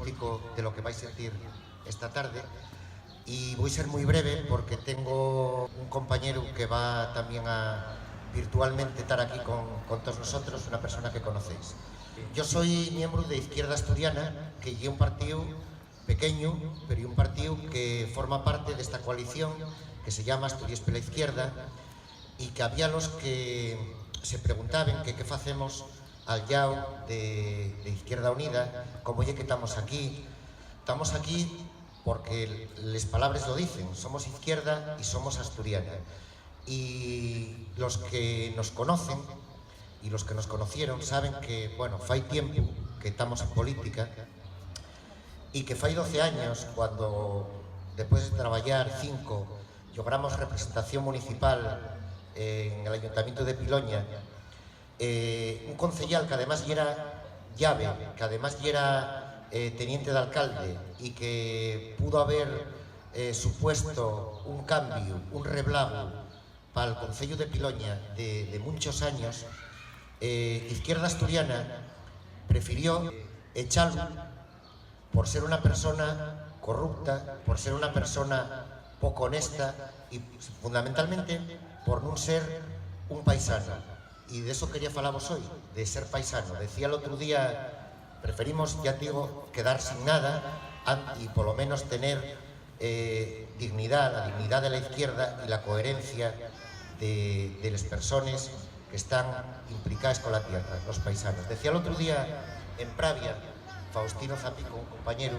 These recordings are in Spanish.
típico de lo que vais a sentir esta tarde. Y voy a ser muy breve porque tengo un compañero que va también a virtualmente estar aquí con todos nosotros, una persona que conocéis. Yo soy miembro de Izquierda Asturiana, que es un partido pequeño, pero un partido que forma parte de esta coalición que se llama Asturias pela Izquierda, y que había los que se preguntaban que qué facemos al llau de Izquierda Unida, como ya que estamos aquí. Estamos aquí porque las palabras lo dicen, somos izquierda y somos asturiana. Y los que nos conocen y los que nos conocieron saben que, bueno, fai tiempo que estamos en política y que fai 12 años cuando, después de trabajar 5, logramos representación municipal en el Ayuntamiento de Piloña, un concejal que además ya era llave, que además ya era teniente de alcalde y que pudo haber supuesto un cambio, un reblago para el Concello de Piloña de muchos años, Izquierda Asturiana prefirió echarlo por ser una persona corrupta, por ser una persona poco honesta y fundamentalmente por no ser un paisano. Y de eso quería hablaros hoy, de ser paisano. Decía el otro día, preferimos, ya digo, quedar sin nada y por lo menos tener dignidad, la dignidad de la izquierda y la coherencia de las personas que están implicadas con la tierra, los paisanos. Decía el otro día en Pravia, Faustino Zapico, un compañero,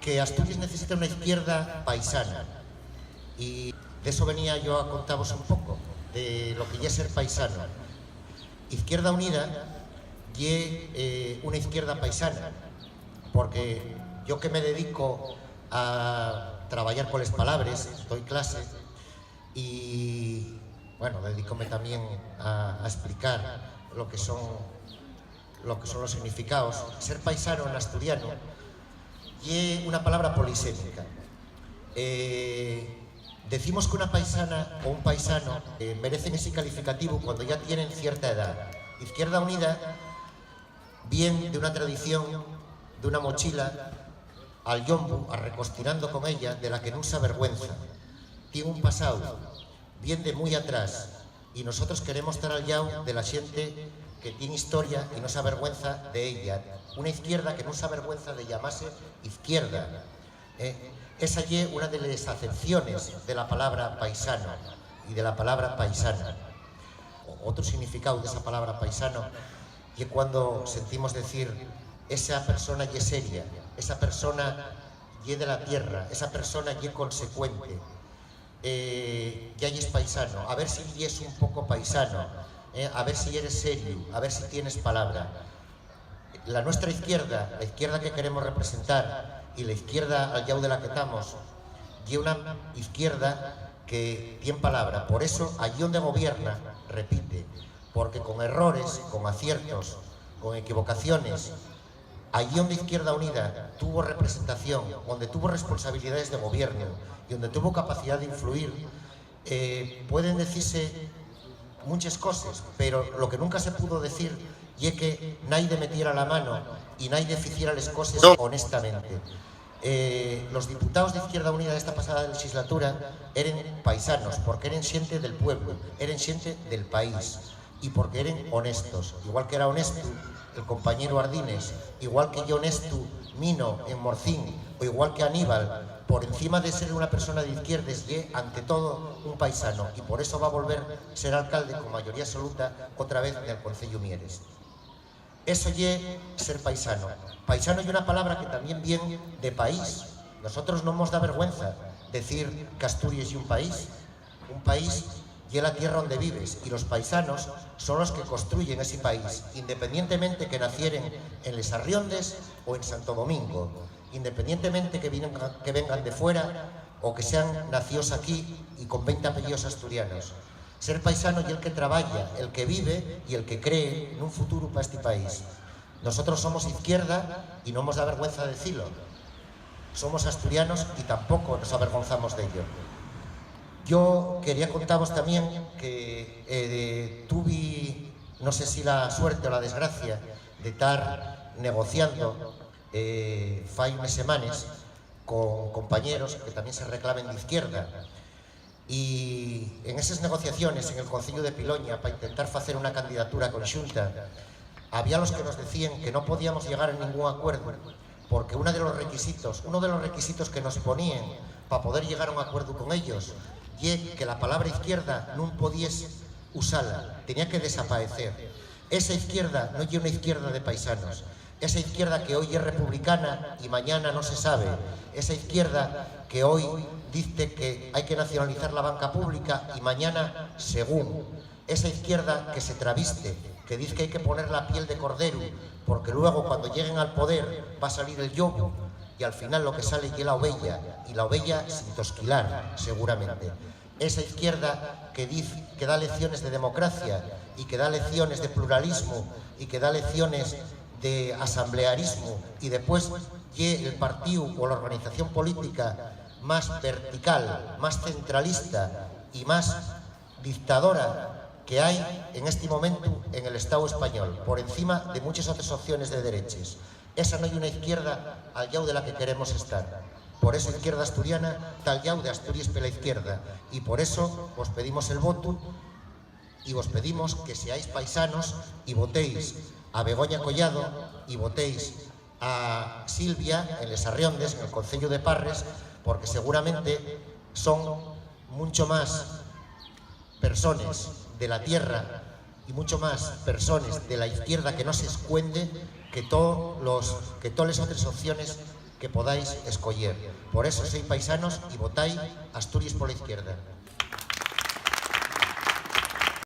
que Asturias necesita una izquierda paisana. Y de eso venía yo a contaros un poco, de lo que ya es ser paisano. Izquierda Unida y una izquierda paisana, porque yo que me dedico a trabajar con las palabras, doy clase y, bueno, dedícome también a explicar lo que son los significados. Ser paisano en asturiano y una palabra polisémica. Decimos que una paisana o un paisano merecen ese calificativo cuando ya tienen cierta edad. Izquierda Unida viene de una tradición, de una mochila al yombo, arrecostinando con ella, de la que no se avergüenza. Tiene un pasado, viene de muy atrás, y nosotros queremos estar al lado de la gente que tiene historia y no se avergüenza de ella. Una izquierda que no se avergüenza de llamarse izquierda. Esa es una de las acepciones de la palabra paisano y de la palabra paisana. Otro significado de esa palabra paisano es cuando sentimos decir esa persona es seria, esa persona es de la tierra, esa persona es consecuente, ya es paisano. A ver si es un poco paisano, a ver si eres serio, a ver si tienes palabra. La nuestra izquierda, la izquierda que queremos representar, y la izquierda al lado de la que estamos, y una izquierda que tiene palabra. Por eso, allí donde gobierna, repite, porque con errores, con aciertos, con equivocaciones, allí donde Izquierda Unida tuvo representación, donde tuvo responsabilidades de gobierno y donde tuvo capacidad de influir, pueden decirse muchas cosas, pero lo que nunca se pudo decir y es que nadie metiera la mano y nadie hiciera las cosas honestamente. Los diputados de Izquierda Unida de esta pasada legislatura eran paisanos, porque eran xente del pueblo, eran xente del país y porque eran honestos. Igual que era honesto el compañero Ardines, igual que yo honesto Mino en Morcín, o igual que Aníbal, por encima de ser una persona de izquierdas, y ante todo un paisano, y por eso va a volver a ser alcalde con mayoría absoluta otra vez en el Concello Mieres. Eso es ser paisano. Paisano es una palabra que también viene de país. Nosotros no nos da vergüenza decir que Asturias es un país. Un país es la tierra donde vives, y los paisanos son los que construyen ese país, independientemente que nacieren en Les Arriondes o en Santo Domingo, independientemente que vengan de fuera o que sean nacidos aquí y con 20 apellidos asturianos. Ser paisano y el que trabaja, el que vive y el que cree en un futuro para este país. Nosotros somos izquierda y no nos da vergüenza decirlo. Somos asturianos y tampoco nos avergonzamos de ello. Yo quería contaros también que tuve, no sé si la suerte o la desgracia, de estar negociando fai unas semanas con compañeros que tamén se reclamen de izquierda. E en esas negociaciones en el Concello de Piloña para intentar facer unha candidatura conxunta, había los que nos decían que no podíamos llegar a ningún acuerdo porque uno de los requisitos que nos ponían para poder llegar a un acuerdo con ellos y que la palabra izquierda non podías usarla, tenía que desaparecer. Esa izquierda no es una izquierda de paisanos, esa izquierda que hoy es republicana y mañana no se sabe, esa izquierda que hoy dice que hay que nacionalizar la banca pública y mañana según, esa izquierda que se traviste, que dice que hay que poner la piel de cordero porque luego cuando lleguen al poder va a salir el yobo y al final lo que sale es la ovella, y la ovella sin tosquilar seguramente. Esa izquierda que dice que da lecciones de democracia y que da lecciones de pluralismo y que da lecciones de asamblearismo y después el partido o la organización política más vertical, más centralista y más dictadora que hay en este momento en el Estado español, por encima de muchas otras opciones de derechas. Esa no hay una izquierda al lado de la que queremos estar. Por eso Izquierda Asturiana está al lado de Asturias pela izquierda, y por eso os pedimos el voto y os pedimos que seáis paisanos y votéis a Begoña Collado y votéis a Silvia en Les Arriondes, en el Concello de Parres, porque seguramente son mucho más personas de la tierra y mucho más personas de la izquierda que no se escuende que todas las otras opciones que podáis escoger. Por eso sois paisanos y votáis Asturias por la izquierda.